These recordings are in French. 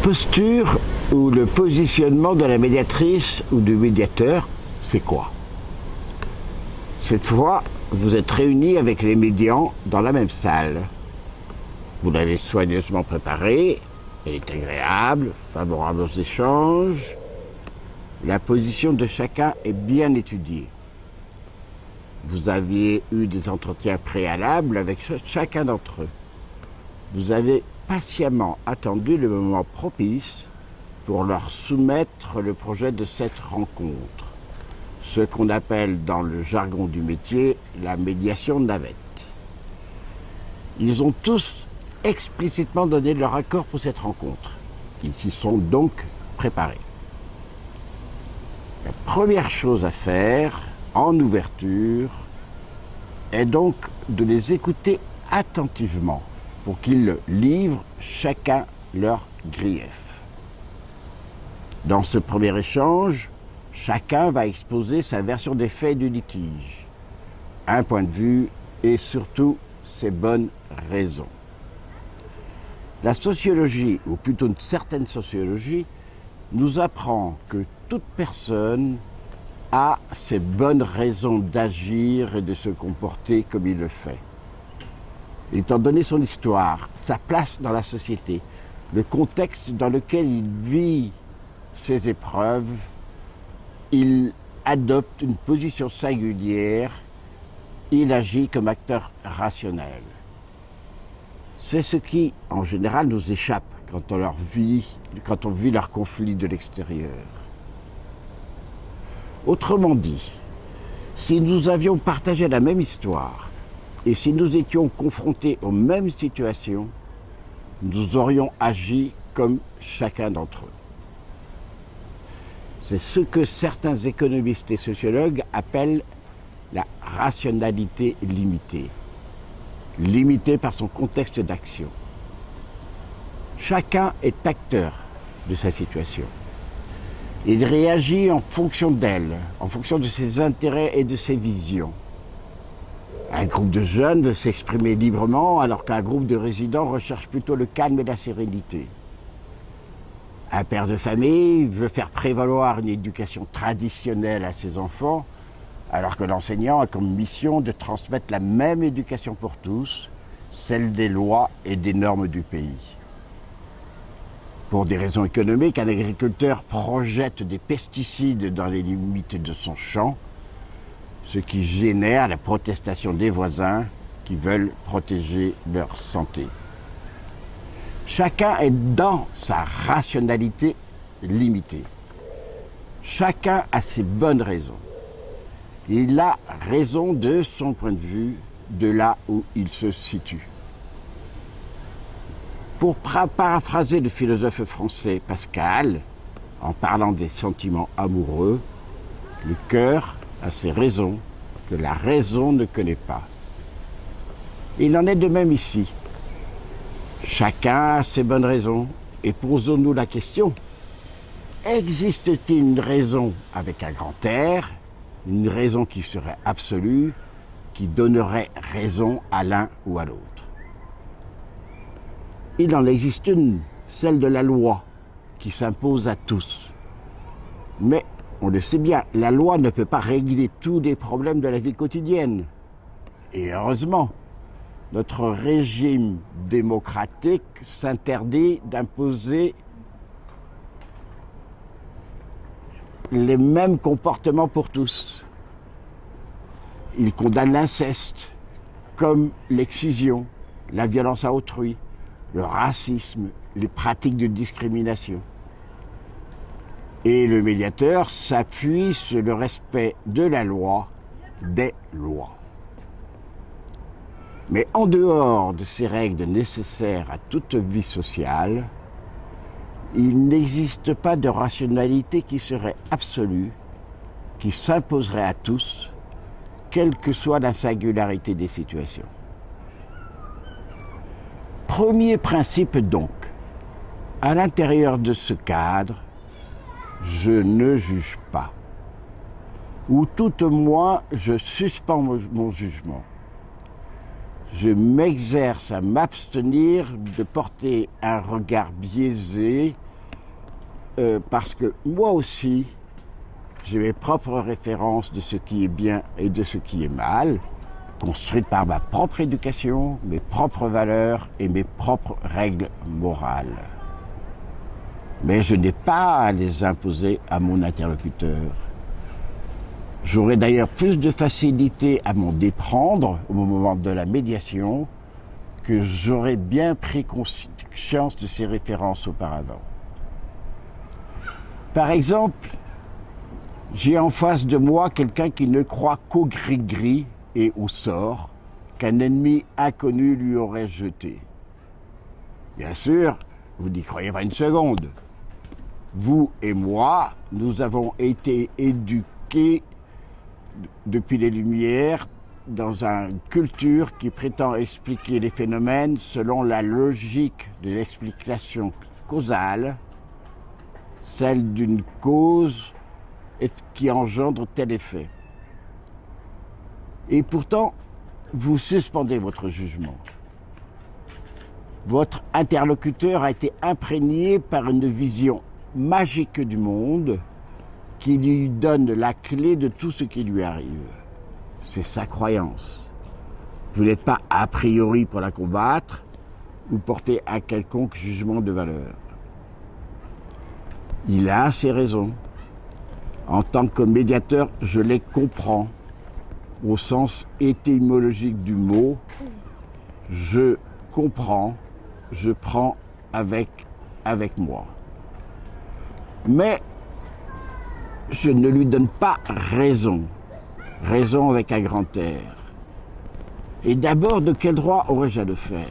posture ou le positionnement de la médiatrice ou du médiateur, c'est quoi? Cette fois, vous êtes réunis avec les médians dans la même salle. Vous l'avez soigneusement préparée, elle est agréable, favorable aux échanges. La position de chacun est bien étudiée. Vous aviez eu des entretiens préalables avec chacun d'entre eux. Vous avez patiemment attendu le moment propice pour leur soumettre le projet de cette rencontre, ce qu'on appelle dans le jargon du métier la médiation navette. Ils ont tous explicitement donné leur accord pour cette rencontre. Ils s'y sont donc préparés. La première chose à faire, en ouverture, est donc de les écouter attentivement pour qu'ils livrent chacun leur grief. Dans ce premier échange, chacun va exposer sa version des faits du litige, un point de vue et surtout ses bonnes raisons. La sociologie, ou plutôt une certaine sociologie, nous apprend que toute personne a ses bonnes raisons d'agir et de se comporter comme il le fait. Étant donné son histoire, sa place dans la société, le contexte dans lequel il vit ses épreuves, il adopte une position singulière, il agit comme acteur rationnel. C'est ce qui, en général, nous échappe quand on vit leur conflit de l'extérieur. Autrement dit, si nous avions partagé la même histoire et si nous étions confrontés aux mêmes situations, nous aurions agi comme chacun d'entre eux. C'est ce que certains économistes et sociologues appellent la rationalité limitée, limitée par son contexte d'action. Chacun est acteur de sa situation. Il réagit en fonction d'elle, en fonction de ses intérêts et de ses visions. Un groupe de jeunes veut s'exprimer librement alors qu'un groupe de résidents recherche plutôt le calme et la sérénité. Un père de famille veut faire prévaloir une éducation traditionnelle à ses enfants alors que l'enseignant a comme mission de transmettre la même éducation pour tous, celle des lois et des normes du pays. Pour des raisons économiques, un agriculteur projette des pesticides dans les limites de son champ, ce qui génère la protestation des voisins qui veulent protéger leur santé. Chacun est dans sa rationalité limitée. Chacun a ses bonnes raisons. Il a raison de son point de vue, de là où il se situe. Pour paraphraser le philosophe français Pascal, en parlant des sentiments amoureux, le cœur a ses raisons que la raison ne connaît pas. Il en est de même ici. Chacun a ses bonnes raisons et posons-nous la question, existe-t-il une raison avec un grand R, une raison qui serait absolue, qui donnerait raison à l'un ou à l'autre? Il en existe une, celle de la loi, qui s'impose à tous. Mais, on le sait bien, la loi ne peut pas régler tous les problèmes de la vie quotidienne. Et heureusement, notre régime démocratique s'interdit d'imposer les mêmes comportements pour tous. Il condamne l'inceste, comme l'excision, la violence à autrui, le racisme, les pratiques de discrimination. Et le médiateur s'appuie sur le respect de la loi, des lois. Mais en dehors de ces règles nécessaires à toute vie sociale, il n'existe pas de rationalité qui serait absolue, qui s'imposerait à tous, quelle que soit la singularité des situations. Premier principe donc, à l'intérieur de ce cadre, je ne juge pas. Ou tout au moins, je suspends mon jugement. Je m'exerce à m'abstenir de porter un regard biaisé parce que moi aussi, j'ai mes propres références de ce qui est bien et de ce qui est mal, construites par ma propre éducation, mes propres valeurs et mes propres règles morales. Mais je n'ai pas à les imposer à mon interlocuteur. J'aurai d'ailleurs plus de facilité à m'en déprendre au moment de la médiation que j'aurais bien pris conscience de ces références auparavant. Par exemple, j'ai en face de moi quelqu'un qui ne croit qu'au gris-gris et au sort qu'un ennemi inconnu lui aurait jeté. Bien sûr, vous n'y croyez pas une seconde. Vous et moi, nous avons été éduqués depuis les Lumières dans une culture qui prétend expliquer les phénomènes selon la logique de l'explication causale, celle d'une cause qui engendre tel effet. Et pourtant, vous suspendez votre jugement. Votre interlocuteur a été imprégné par une vision magique du monde qui lui donne la clé de tout ce qui lui arrive. C'est sa croyance. Vous n'êtes pas a priori pour la combattre ou porter un quelconque jugement de valeur. Il a ses raisons. En tant que médiateur, je les comprends au sens étymologique du mot. Je comprends, je prends avec moi. Mais je ne lui donne pas raison. Raison avec un grand R. Et d'abord, de quel droit aurais-je à le faire?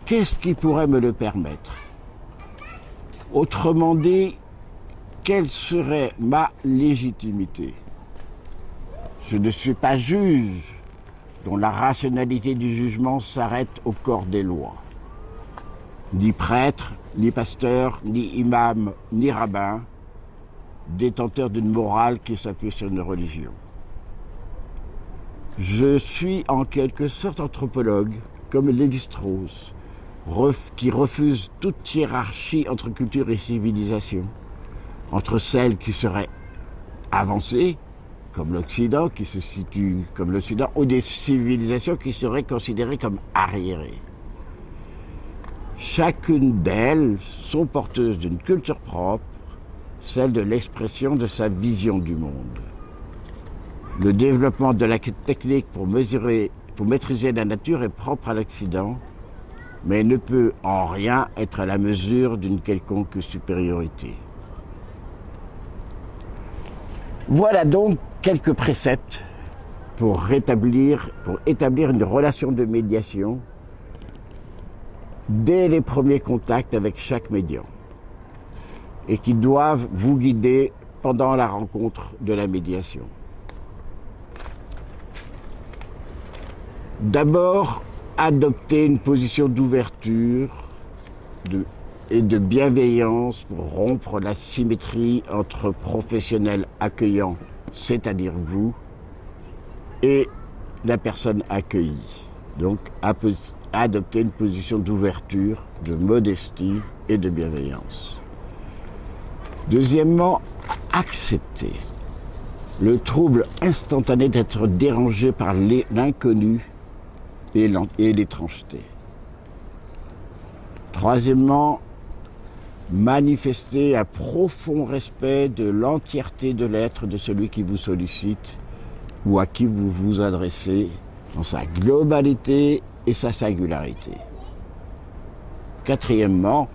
Qu'est-ce qui pourrait me le permettre? Autrement dit, quelle serait ma légitimité? Je ne suis pas juge dont la rationalité du jugement s'arrête au corps des lois. Ni prêtre, ni pasteur, ni imam, ni rabbin, détenteur d'une morale qui s'appuie sur une religion. Je suis en quelque sorte anthropologue, comme Lévi-Strauss, qui refuse toute hiérarchie entre culture et civilisation, entre celles qui seraient avancées, comme l'Occident, qui se situe comme l'Occident, ou des civilisations qui seraient considérées comme arriérées. Chacune d'elles sont porteuses d'une culture propre, celle de l'expression de sa vision du monde. Le développement de la technique pour maîtriser la nature est propre à l'Occident, mais ne peut en rien être à la mesure d'une quelconque supériorité. Voilà donc quelques préceptes pour établir une relation de médiation dès les premiers contacts avec chaque médium et qui doivent vous guider pendant la rencontre de la médiation. D'abord, adopter une position d'ouverture et de bienveillance pour rompre la symétrie entre professionnels accueillants, c'est-à-dire vous, et la personne accueillie. Donc, adopter une position d'ouverture, de modestie et de bienveillance. Deuxièmement, accepter le trouble instantané d'être dérangé par l'inconnu et l'étrangeté. Troisièmement, manifester un profond respect de l'entièreté de l'être de celui qui vous sollicite ou à qui vous vous adressez dans sa globalité et sa singularité. Quatrièmement,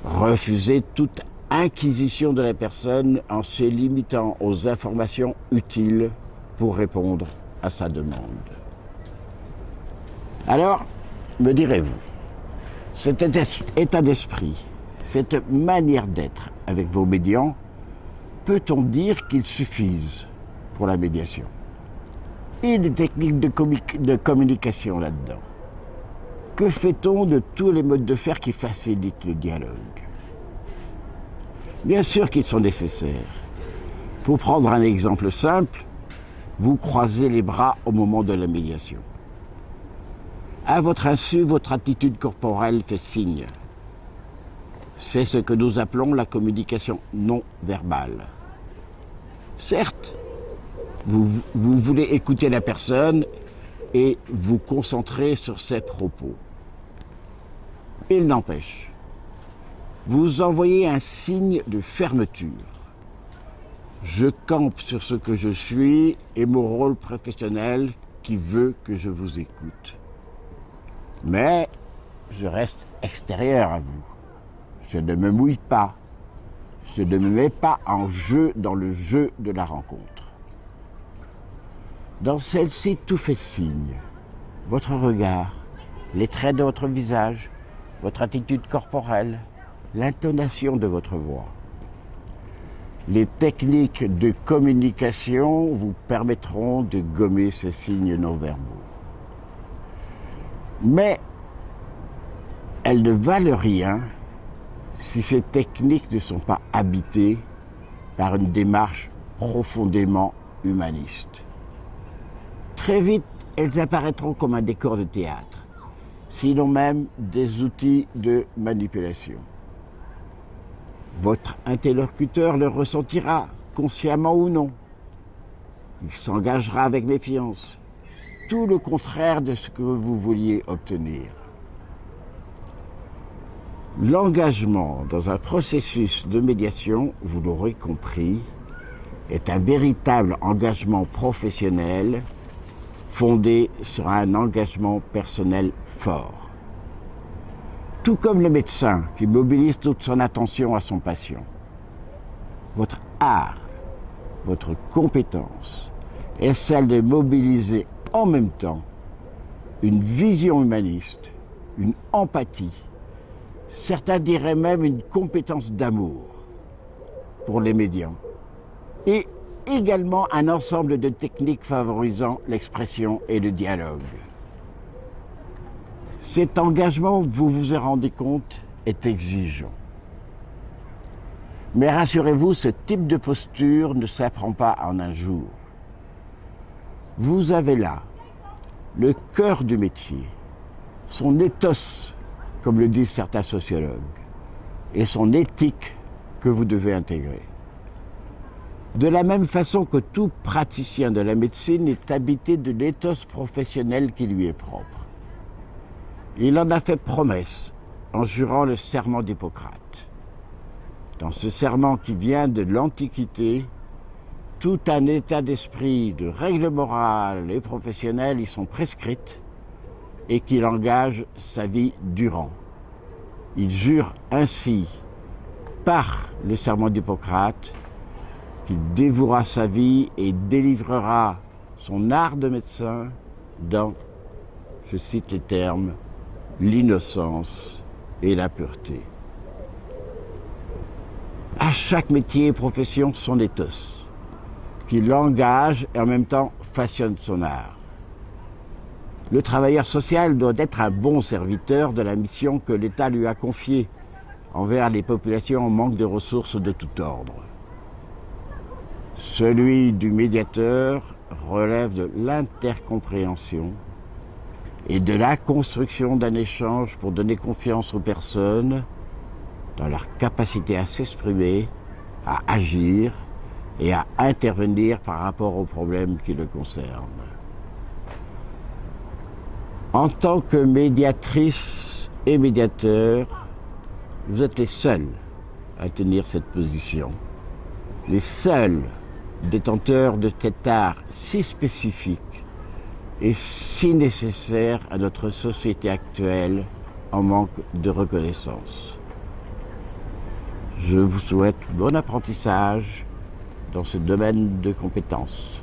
refuser toute inquisition de la personne en se limitant aux informations utiles pour répondre à sa demande. Alors, me direz-vous, cet état d'esprit, cette manière d'être avec vos médiants, peut-on dire qu'ils suffisent pour la médiation? Et des techniques de communication là-dedans. Que fait-on de tous les modes de faire qui facilitent le dialogue? Bien sûr qu'ils sont nécessaires. Pour prendre un exemple simple, vous croisez les bras au moment de la médiation. À votre insu, votre attitude corporelle fait signe. C'est ce que nous appelons la communication non verbale. Certes, vous voulez écouter la personne et vous concentrer sur ses propos. Il n'empêche, vous envoyez un signe de fermeture. Je campe sur ce que je suis et mon rôle professionnel qui veut que je vous écoute. Mais je reste extérieur à vous. Je ne me mouille pas. Je ne me mets pas en jeu dans le jeu de la rencontre. Dans celle-ci, tout fait signe. Votre regard, les traits de votre visage, votre attitude corporelle, l'intonation de votre voix. Les techniques de communication vous permettront de gommer ces signes non-verbaux. Mais elles ne valent rien si ces techniques ne sont pas habitées par une démarche profondément humaniste. Très vite, elles apparaîtront comme un décor de théâtre, sinon même des outils de manipulation. Votre interlocuteur le ressentira, consciemment ou non. Il s'engagera avec méfiance, tout le contraire de ce que vous vouliez obtenir. L'engagement dans un processus de médiation, vous l'aurez compris, est un véritable engagement professionnel fondé sur un engagement personnel fort. Tout comme le médecin qui mobilise toute son attention à son patient. Votre art, votre compétence est celle de mobiliser en même temps une vision humaniste, une empathie, certains diraient même une compétence d'amour pour les médiums, et également un ensemble de techniques favorisant l'expression et le dialogue. Cet engagement, vous vous en rendez compte, est exigeant. Mais rassurez-vous, ce type de posture ne s'apprend pas en un jour. Vous avez là le cœur du métier, son ethos, comme le disent certains sociologues, et son éthique que vous devez intégrer. De la même façon que tout praticien de la médecine est habité de l'éthos professionnel qui lui est propre. Il en a fait promesse en jurant le serment d'Hippocrate. Dans ce serment qui vient de l'Antiquité, tout un état d'esprit, de règles morales et professionnelles y sont prescrites et qu'il engage sa vie durant. Il jure ainsi, par le serment d'Hippocrate, qu'il dévouera sa vie et délivrera son art de médecin dans, je cite les termes, l'innocence et la pureté. À chaque métier et profession, son ethos, qui l'engage et en même temps façonne son art. Le travailleur social doit être un bon serviteur de la mission que l'État lui a confiée envers les populations en manque de ressources de tout ordre. Celui du médiateur relève de l'intercompréhension et de la construction d'un échange pour donner confiance aux personnes dans leur capacité à s'exprimer, à agir et à intervenir par rapport aux problèmes qui le concernent. En tant que médiatrice et médiateur, vous êtes les seuls à tenir cette position. Les seuls détenteurs de cet art si spécifique et si nécessaire à notre société actuelle en manque de reconnaissance. Je vous souhaite bon apprentissage dans ce domaine de compétences.